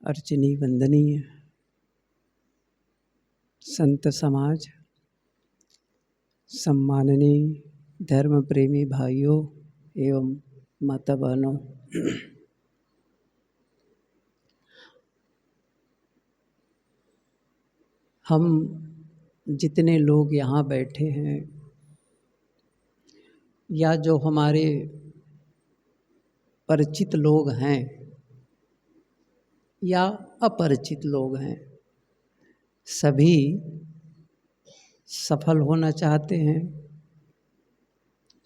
अर्चनीय वंदनीय संत समाज, सम्माननीय धर्म प्रेमी भाइयों एवं माता बहनों, हम जितने लोग यहाँ बैठे हैं या जो हमारे परिचित लोग हैं या अपरिचित लोग हैं, सभी सफल होना चाहते हैं,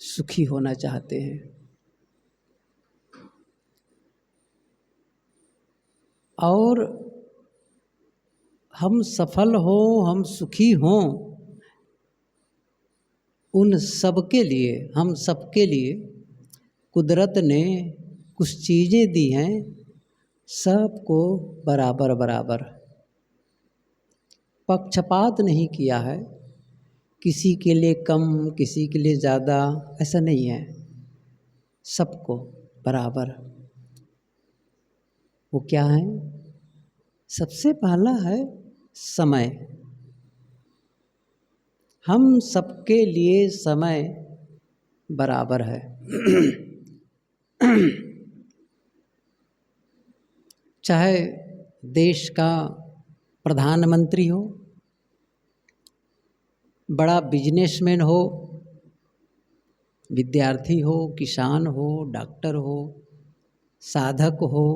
सुखी होना चाहते हैं। और हम सफल हों, हम सुखी हों, उन सबके लिए, हम सबके लिए कुदरत ने कुछ चीज़ें दी हैं, सबको बराबर बराबर, पक्षपात नहीं किया है, किसी के लिए कम, किसी के लिए ज़्यादा, ऐसा नहीं है, सबको बराबर। वो क्या है? सबसे पहला है समय। हम सबके लिए समय बराबर है। चाहे देश का प्रधानमंत्री हो, बड़ा बिजनेसमैन हो, विद्यार्थी हो, किसान हो, डॉक्टर हो, साधक हो,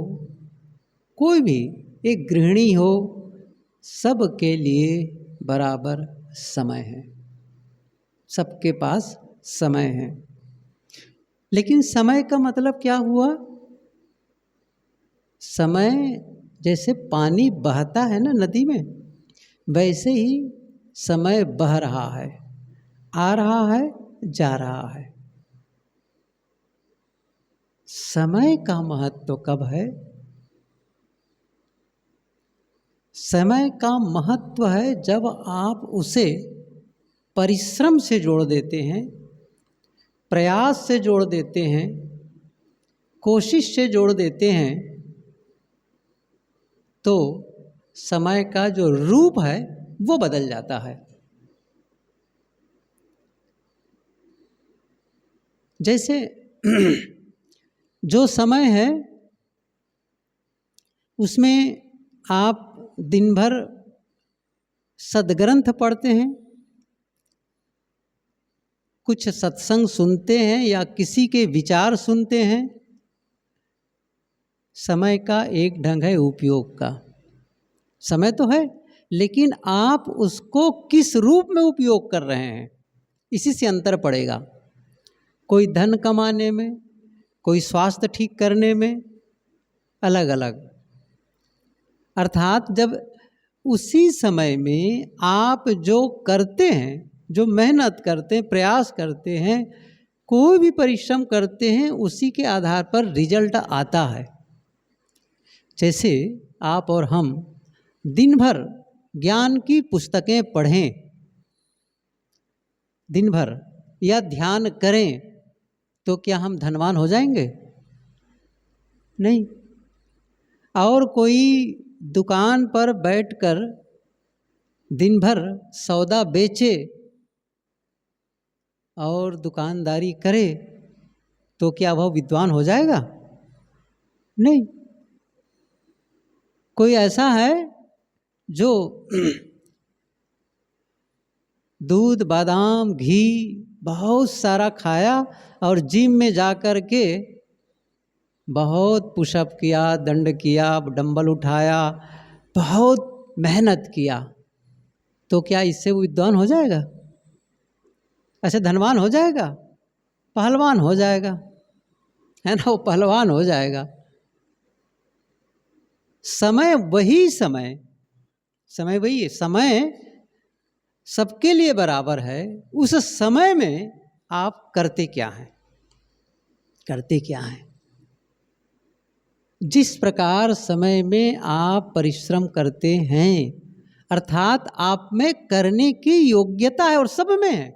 कोई भी, एक गृहिणी हो, सबके लिए बराबर समय है, सबके पास समय है। लेकिन समय का मतलब क्या हुआ? समय जैसे पानी बहता है ना नदी में, वैसे ही समय बह रहा है, आ रहा है, जा रहा है। समय का महत्व कब है? समय का महत्व है जब आप उसे परिश्रम से जोड़ देते हैं, प्रयास से जोड़ देते हैं, कोशिश से जोड़ देते हैं, तो समय का जो रूप है वो बदल जाता है। जैसे जो समय है उसमें आप दिन भर सद्ग्रंथ पढ़ते हैं, कुछ सत्संग सुनते हैं या किसी के विचार सुनते हैं। समय का एक ढंग है उपयोग का। समय तो है, लेकिन आप उसको किस रूप में उपयोग कर रहे हैं, इसी से अंतर पड़ेगा। कोई धन कमाने में, कोई स्वास्थ्य ठीक करने में, अलग अलग। अर्थात जब उसी समय में आप जो करते हैं, जो मेहनत करते हैं, प्रयास करते हैं, कोई भी परिश्रम करते हैं, उसी के आधार पर रिजल्ट आता है। जैसे आप और हम दिन भर ज्ञान की पुस्तकें पढ़ें, दिन भर, या ध्यान करें, तो क्या हम धनवान हो जाएंगे? नहीं। और कोई दुकान पर बैठकर दिन भर सौदा बेचे और दुकानदारी करे, तो क्या वह विद्वान हो जाएगा? नहीं। कोई ऐसा है जो दूध, बादाम, घी बहुत सारा खाया और जिम में जाकर के बहुत पुशअप किया, दंड किया, डंबल उठाया, बहुत मेहनत किया, तो क्या इससे वो विद्वान हो जाएगा? ऐसे धनवान हो जाएगा? पहलवान हो जाएगा, है ना, वो पहलवान हो जाएगा। समय वही समय, समय वही है, समय सबके लिए बराबर है। उस समय में आप करते क्या हैं, करते क्या हैं? जिस प्रकार समय में आप परिश्रम करते हैं, अर्थात आप में करने की योग्यता है, और सब में है,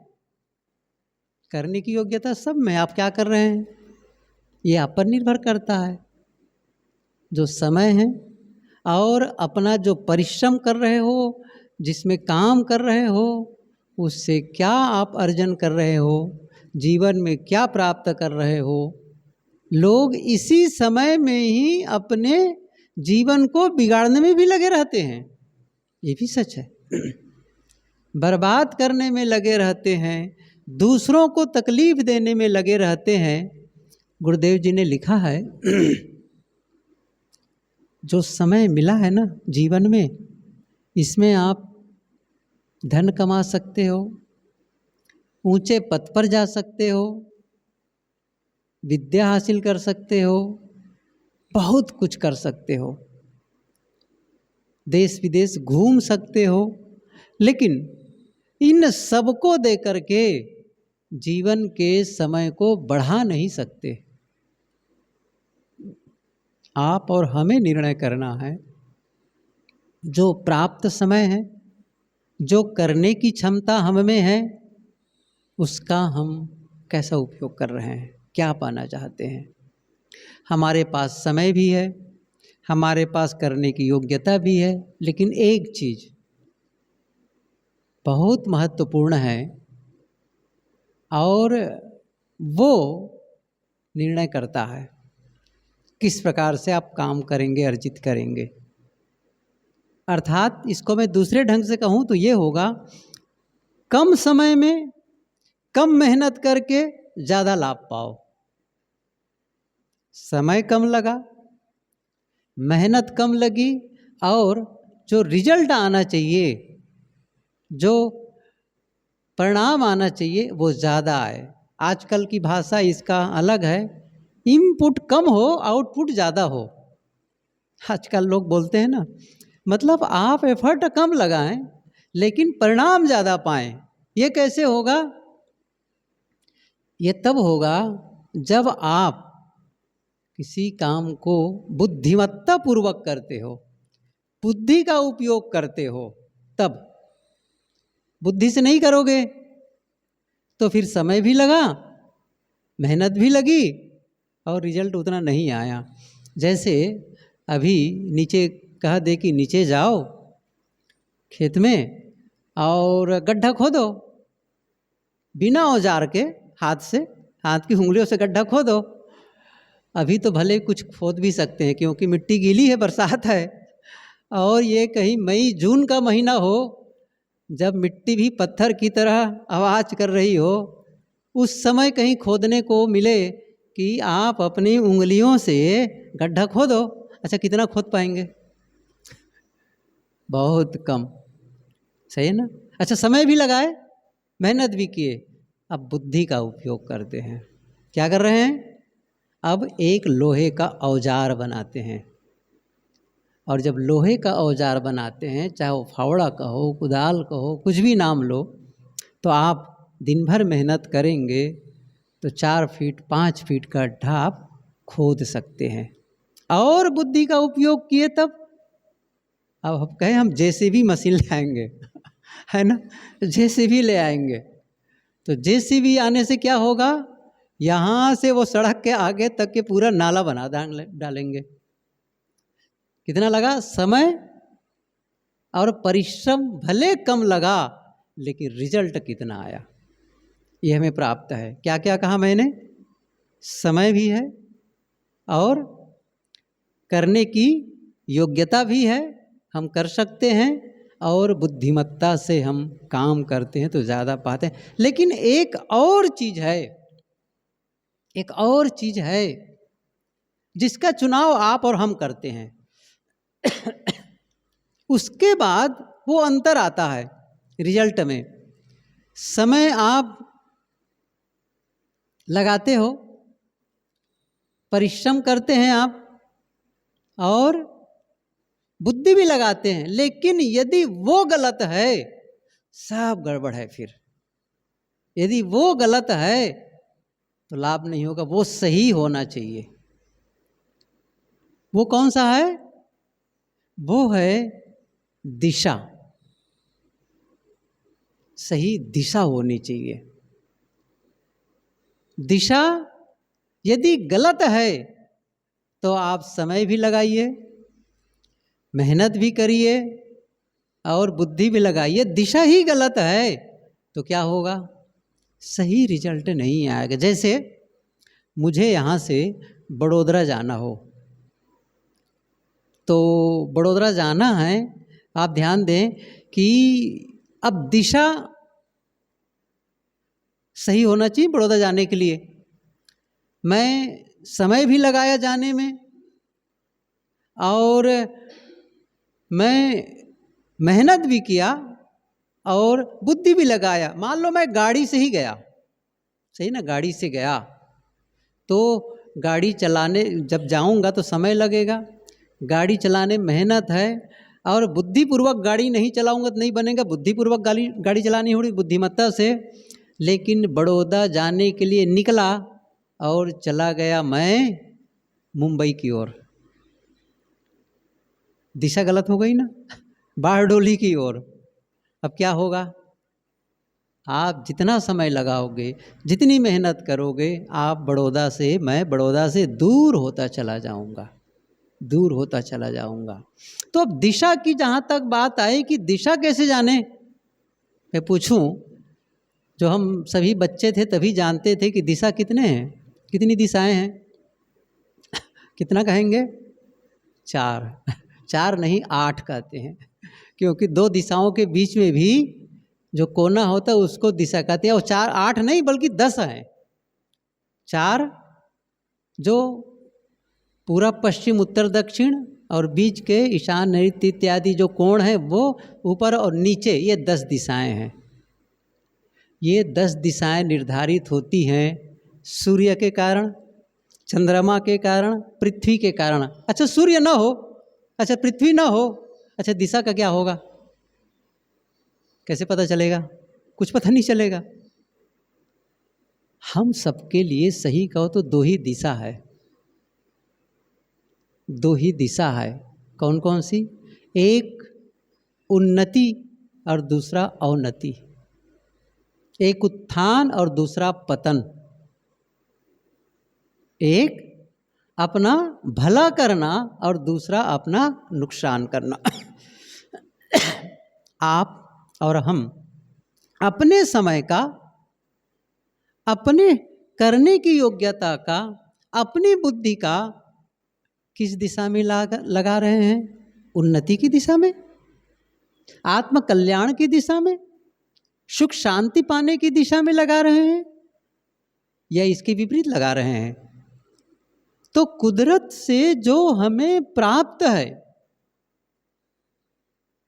करने की योग्यता सब में। आप क्या कर रहे हैं ये आप पर निर्भर करता है। जो समय है और अपना जो परिश्रम कर रहे हो, जिसमें काम कर रहे हो, उससे क्या आप अर्जन कर रहे हो, जीवन में क्या प्राप्त कर रहे हो। लोग इसी समय में ही अपने जीवन को बिगाड़ने में भी लगे रहते हैं, ये भी सच है। बर्बाद करने में लगे रहते हैं, दूसरों को तकलीफ देने में लगे रहते हैं। गुरुदेव जी ने लिखा है जो समय मिला है ना जीवन में, इसमें आप धन कमा सकते हो, ऊंचे पद पर जा सकते हो, विद्या हासिल कर सकते हो, बहुत कुछ कर सकते हो, देश विदेश घूम सकते हो, लेकिन इन सबको दे करके जीवन के समय को बढ़ा नहीं सकते। आप और हमें निर्णय करना है, जो प्राप्त समय है, जो करने की क्षमता हम में है, उसका हम कैसा उपयोग कर रहे हैं, क्या पाना चाहते हैं। हमारे पास समय भी है, हमारे पास करने की योग्यता भी है, लेकिन एक चीज़ बहुत महत्वपूर्ण है और वो निर्णय करता है किस प्रकार से आप काम करेंगे, अर्जित करेंगे। अर्थात इसको मैं दूसरे ढंग से कहूँ तो ये होगा, कम समय में कम मेहनत करके ज़्यादा लाभ पाओ। समय कम लगा, मेहनत कम लगी, और जो रिजल्ट आना चाहिए, जो परिणाम आना चाहिए, वो ज़्यादा आए। आजकल की भाषा इसका अलग है, इनपुट कम हो आउटपुट ज़्यादा हो। आजकल लोग बोलते हैं ना, मतलब आप एफर्ट कम लगाएं लेकिन परिणाम ज़्यादा पाएं। ये कैसे होगा? ये तब होगा जब आप किसी काम को बुद्धिमत्ता पूर्वक करते हो, बुद्धि का उपयोग करते हो। तब बुद्धि से नहीं करोगे तो फिर समय भी लगा, मेहनत भी लगी और रिजल्ट उतना नहीं आया। जैसे अभी नीचे कहा दे कि नीचे जाओ खेत में और गड्ढा खोदो, बिना औजार के, हाथ से, हाथ की उंगलियों से गड्ढा खोदो। अभी तो भले कुछ खोद भी सकते हैं क्योंकि मिट्टी गीली है, बरसात है, और ये कहीं मई जून का महीना हो, जब मिट्टी भी पत्थर की तरह आवाज़ कर रही हो, उस समय कहीं खोदने को मिले कि आप अपनी उंगलियों से गड्ढा खोदो। अच्छा, कितना खोद पाएंगे? बहुत कम, सही है ना? अच्छा, समय भी लगाए, मेहनत भी किए। अब बुद्धि का उपयोग करते हैं। क्या कर रहे हैं? अब एक लोहे का औजार बनाते हैं, और जब लोहे का औजार बनाते हैं, चाहे वो फावड़ा कहो, कुदाल कहो, कुछ भी नाम लो, तो आप दिन भर मेहनत करेंगे तो 4 फीट 5 फीट का गड्ढा आप खोद सकते हैं। और बुद्धि का उपयोग किए तब, अब हम कहें हम जेसीबी मशीन ले आएंगे है ना, जेसीबी ले आएंगे, तो जेसीबी आने से क्या होगा, यहाँ से वो सड़क के आगे तक के पूरा नाला बना डालेंगे। कितना लगा? समय और परिश्रम भले कम लगा, लेकिन रिजल्ट कितना आया ये हमें प्राप्त है। क्या क्या कहा मैंने? समय भी है और करने की योग्यता भी है, हम कर सकते हैं, और बुद्धिमत्ता से हम काम करते हैं तो ज़्यादा पाते हैं। लेकिन एक और चीज़ है, एक और चीज़ है जिसका चुनाव आप और हम करते हैं उसके बाद वो अंतर आता है रिजल्ट में। समय आप लगाते हो, परिश्रम करते हैं आप, और बुद्धि भी लगाते हैं, लेकिन यदि वो गलत है, सब गड़बड़ है। फिर यदि वो गलत है तो लाभ नहीं होगा, वो सही होना चाहिए। वो कौन सा है? वो है दिशा, सही दिशा होनी चाहिए। दिशा यदि गलत है तो आप समय भी लगाइए, मेहनत भी करिए और बुद्धि भी लगाइए, दिशा ही गलत है तो क्या होगा? सही रिजल्ट नहीं आएगा। जैसे मुझे यहाँ से बड़ोदरा जाना हो, तो बड़ोदरा जाना है, आप ध्यान दें कि अब दिशा सही होना चाहिए बड़ौदा जाने के लिए। मैं समय भी लगाया जाने में और मैं मेहनत भी किया और बुद्धि भी लगाया। मान लो मैं गाड़ी से ही गया, सही ना, गाड़ी से गया तो गाड़ी चलाने जब जाऊंगा तो समय लगेगा, गाड़ी चलाने मेहनत है और बुद्धिपूर्वक गाड़ी नहीं चलाऊंगा तो नहीं बनेगा। बुद्धिपूर्वक गाड़ी चलानी होगी बुद्धिमत्ता से। लेकिन बड़ौदा जाने के लिए निकला और चला गया मैं मुंबई की ओर, दिशा गलत हो गई ना, बारडोली की ओर। अब क्या होगा? आप जितना समय लगाओगे, जितनी मेहनत करोगे, आप मैं बड़ौदा से दूर होता चला जाऊंगा, दूर होता चला जाऊंगा। तो अब दिशा की जहाँ तक बात आई कि दिशा कैसे जाने, मैं पूछूं, जो हम सभी बच्चे थे तभी जानते थे कि दिशा कितने हैं, कितनी दिशाएं हैं? कितना कहेंगे? 4 4 नहीं 8 कहते हैं, क्योंकि 2 दिशाओं के बीच में भी जो कोना होता है उसको दिशा कहते हैं। और 4 8 नहीं बल्कि 10 हैं। 4 जो पूरब पश्चिम उत्तर दक्षिण और बीच के ईशान नैऋत्य इत्यादि जो कोण है वो ऊपर और नीचे, ये 10 दिशाएं हैं। ये 10 दिशाएं निर्धारित होती हैं सूर्य के कारण, चंद्रमा के कारण, पृथ्वी के कारण। अच्छा सूर्य ना हो, अच्छा पृथ्वी ना हो, अच्छा दिशा का क्या होगा? कैसे पता चलेगा? कुछ पता नहीं चलेगा। हम सबके लिए सही कहो तो 2 ही दिशा है, 2 ही दिशा है। कौन कौन सी? एक उन्नति और दूसरा अवनति, एक उत्थान और दूसरा पतन, एक अपना भला करना और दूसरा अपना नुकसान करना। आप और हम अपने समय का, अपने करने की योग्यता का, अपनी बुद्धि का किस दिशा में लगा रहे हैं? उन्नति की दिशा में, आत्म कल्याण की दिशा में, सुख शांति पाने की दिशा में लगा रहे हैं या इसके विपरीत लगा रहे हैं? तो कुदरत से जो हमें प्राप्त है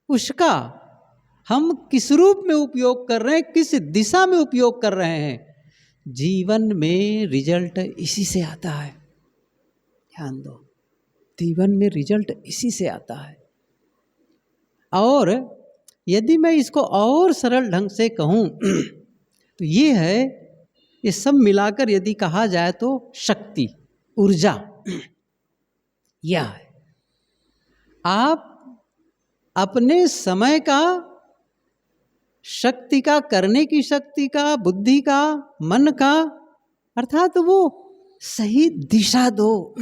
उसका हम किस रूप में उपयोग कर रहे हैं, किस दिशा में उपयोग कर रहे हैं, जीवन में रिजल्ट इसी से आता है। ध्यान दो, जीवन में रिजल्ट इसी से आता है। और यदि मैं इसको और सरल ढंग से कहूँ तो ये है, ये सब मिलाकर यदि कहा जाए तो शक्ति, ऊर्जा यह है। आप अपने समय का, शक्ति का, करने की शक्ति का, बुद्धि का, मन का, अर्थात वो सही दिशा दो।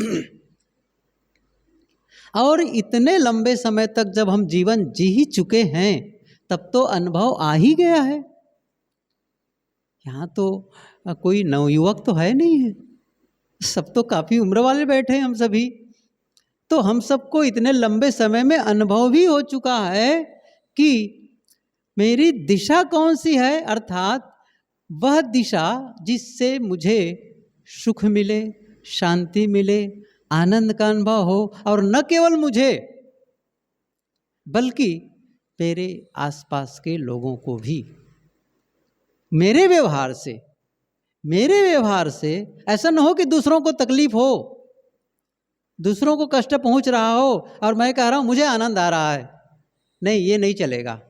और इतने लंबे समय तक जब हम जीवन जी ही चुके हैं तब तो अनुभव आ ही गया है। यहाँ तो कोई नवयुवक तो है नहीं है, सब तो काफ़ी उम्र वाले बैठे हैं हम सभी। तो हम सबको इतने लंबे समय में अनुभव भी हो चुका है कि मेरी दिशा कौन सी है, अर्थात वह दिशा जिससे मुझे सुख मिले, शांति मिले, आनंद का अनुभव हो, और न केवल मुझे बल्कि मेरे आसपास के लोगों को भी। मेरे व्यवहार से ऐसा न हो कि दूसरों को तकलीफ हो, दूसरों को कष्ट पहुंच रहा हो और मैं कह रहा हूं मुझे आनंद आ रहा है। नहीं, ये नहीं चलेगा।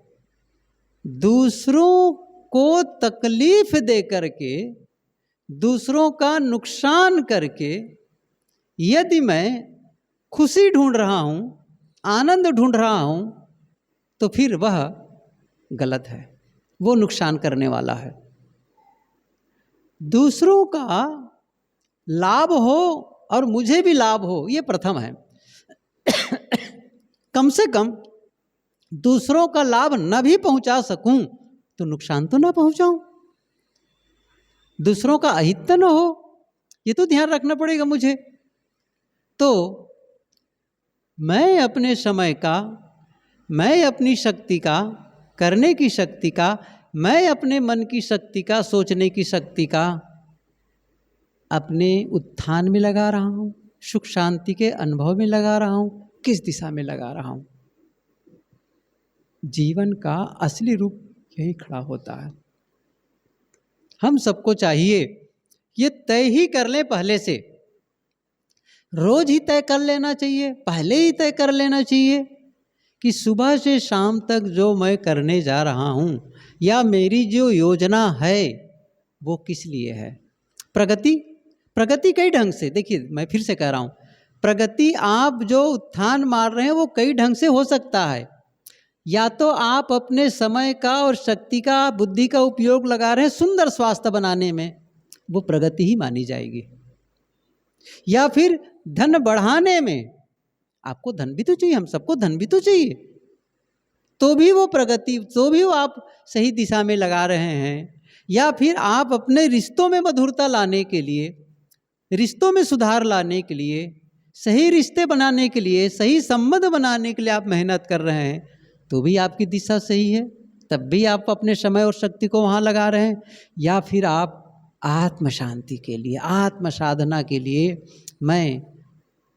दूसरों को तकलीफ दे करके, दूसरों का नुकसान करके यदि मैं खुशी ढूंढ रहा हूं, आनंद ढूंढ रहा हूं, तो फिर वह गलत है, वो नुकसान करने वाला है। दूसरों का लाभ हो और मुझे भी लाभ हो, ये प्रथम है। कम से कम दूसरों का लाभ न भी पहुंचा सकूं तो नुकसान तो ना पहुंचाऊं, दूसरों का अहित तो न हो, ये तो ध्यान रखना पड़ेगा मुझे। तो मैं अपने समय का, मैं अपनी शक्ति का, करने की शक्ति का, मैं अपने मन की शक्ति का, सोचने की शक्ति का अपने उत्थान में लगा रहा हूँ, सुख शांति के अनुभव में लगा रहा हूँ, किस दिशा में लगा रहा हूँ। जीवन का असली रूप यही खड़ा होता है। हम सबको चाहिए ये तय ही कर लें पहले से, रोज ही तय कर लेना चाहिए, पहले ही तय कर लेना चाहिए कि सुबह से शाम तक जो मैं करने जा रहा हूँ या मेरी जो योजना है वो किस लिए है। प्रगति कई ढंग से, देखिए मैं फिर से कह रहा हूँ, प्रगति आप जो उत्थान मार रहे हैं वो कई ढंग से हो सकता है। या तो आप अपने समय का और शक्ति का, बुद्धि का उपयोग लगा रहे हैं सुंदर स्वास्थ्य बनाने में, वो प्रगति ही मानी जाएगी। या फिर धन बढ़ाने में, आपको धन भी तो चाहिए, हम सबको धन भी तो चाहिए, तो भी वो प्रगति, तो भी वो आप सही दिशा में लगा रहे हैं। या फिर आप अपने रिश्तों में मधुरता लाने के लिए, रिश्तों में सुधार लाने के लिए, सही रिश्ते बनाने के लिए, सही संबंध बनाने के लिए आप मेहनत कर रहे हैं, तो भी आपकी दिशा सही है, तब भी आप अपने समय और शक्ति को वहाँ लगा रहे हैं। या फिर आप आत्म शांति के लिए, आत्म साधना के लिए, मैं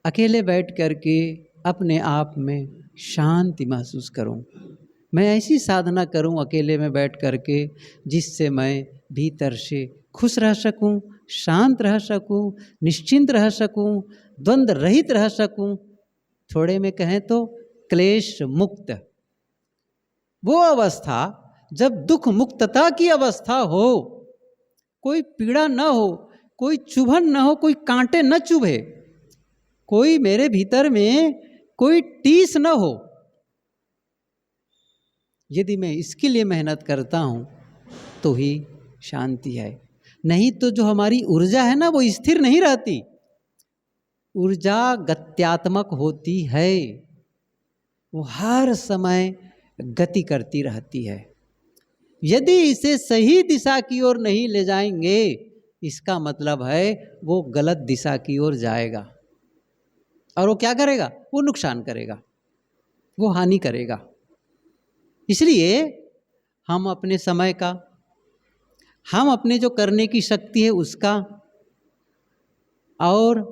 अकेले बैठ करके अपने आप में शांति महसूस करूं, मैं ऐसी साधना करूं अकेले में बैठ करके जिससे मैं भीतर से खुश रह सकूं, शांत रह सकूं, निश्चिंत रह सकूं, द्वंद्व रहित रह सकूं, थोड़े में कहें तो क्लेश मुक्त। वो अवस्था जब दुख मुक्तता की अवस्था हो, कोई पीड़ा न हो, कोई चुभन न हो, कोई कांटे न चुभे, कोई मेरे भीतर में कोई टीस न हो, यदि मैं इसके लिए मेहनत करता हूँ तो ही शांति है। नहीं तो जो हमारी ऊर्जा है ना वो स्थिर नहीं रहती, ऊर्जा गत्यात्मक होती है, वो हर समय गति करती रहती है। यदि इसे सही दिशा की ओर नहीं ले जाएंगे, इसका मतलब है वो गलत दिशा की ओर जाएगा, और वो क्या करेगा, वो नुकसान करेगा, वो हानि करेगा। इसलिए हम अपने समय का, हम अपने जो करने की शक्ति है उसका, और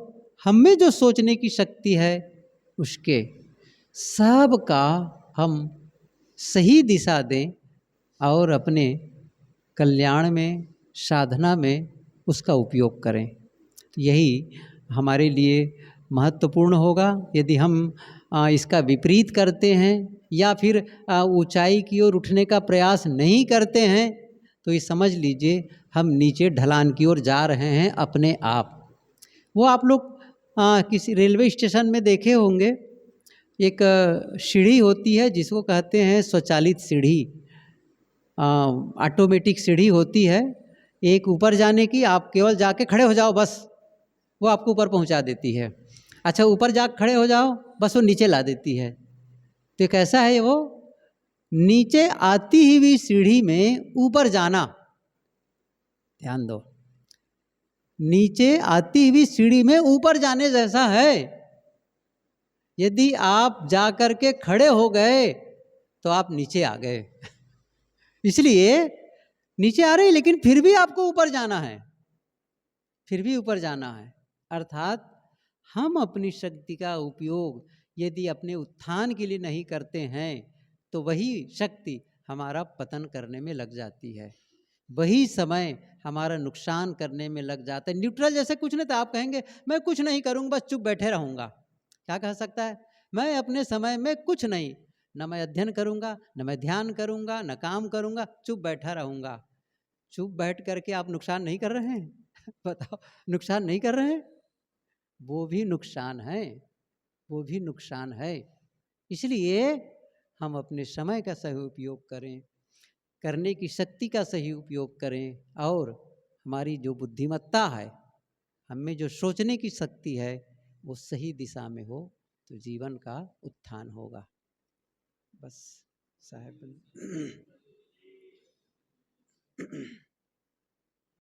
हम में जो सोचने की शक्ति है उसके, सब का हम सही दिशा दें और अपने कल्याण में, साधना में उसका उपयोग करें। यही हमारे लिए महत्वपूर्ण होगा। यदि हम इसका विपरीत करते हैं या फिर ऊंचाई की ओर उठने का प्रयास नहीं करते हैं तो ये समझ लीजिए हम नीचे ढलान की ओर जा रहे हैं अपने आप। वो आप लोग किसी रेलवे स्टेशन में देखे होंगे, एक सीढ़ी होती है जिसको कहते हैं स्वचालित सीढ़ी, ऑटोमेटिक सीढ़ी होती है, एक ऊपर जाने की, आप केवल जाके खड़े हो जाओ बस, वो आपको ऊपर पहुंचा देती है। अच्छा, ऊपर जा खड़े हो जाओ बस, वो नीचे ला देती है। तो कैसा है वो, नीचे आती हुई सीढ़ी में ऊपर जाना, ध्यान दो, नीचे आती हुई सीढ़ी में ऊपर जाने जैसा है। यदि आप जा कर के खड़े हो गए तो आप नीचे आ गए इसलिए नीचे आ रहे लेकिन फिर भी आपको ऊपर जाना है, फिर भी ऊपर जाना है। अर्थात हम अपनी शक्ति का उपयोग यदि अपने उत्थान के लिए नहीं करते हैं तो वही शक्ति हमारा पतन करने में लग जाती है, वही समय हमारा नुकसान करने में लग जाता है। न्यूट्रल जैसे कुछ नहीं, तो आप कहेंगे मैं कुछ नहीं करूँगा, बस चुप बैठे रहूँगा। क्या कह सकता है, मैं अपने समय में कुछ नहीं, न मैं अध्ययन करूँगा, न मैं ध्यान करूँगा, न काम करूँगा, चुप बैठा रहूँगा। चुप बैठ करके आप नुकसान नहीं कर रहे हैं बताओ, नुकसान नहीं कर रहे हैं? वो भी नुकसान है, वो भी नुकसान है। इसलिए हम अपने समय का सही उपयोग करें, करने की शक्ति का सही उपयोग करें, और हमारी जो बुद्धिमत्ता है, हमें जो सोचने की शक्ति है, वो सही दिशा में हो तो जीवन का उत्थान होगा। बस साहेब